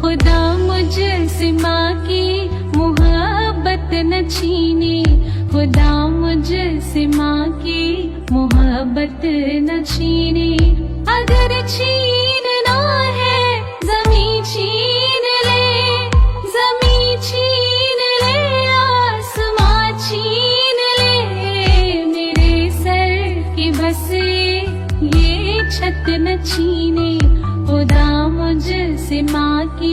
खुदा मुझसे माँ की मोहब्बत न छीने, खुदा मुझसे माँ की मोहब्बत न छीने। अगर छीनना है ज़मीं छीन ले, ज़मीं छीन ले, आसमां छीन ले, मेरे सर की बस ये छत न छीने, खुदा मुझसे माँ की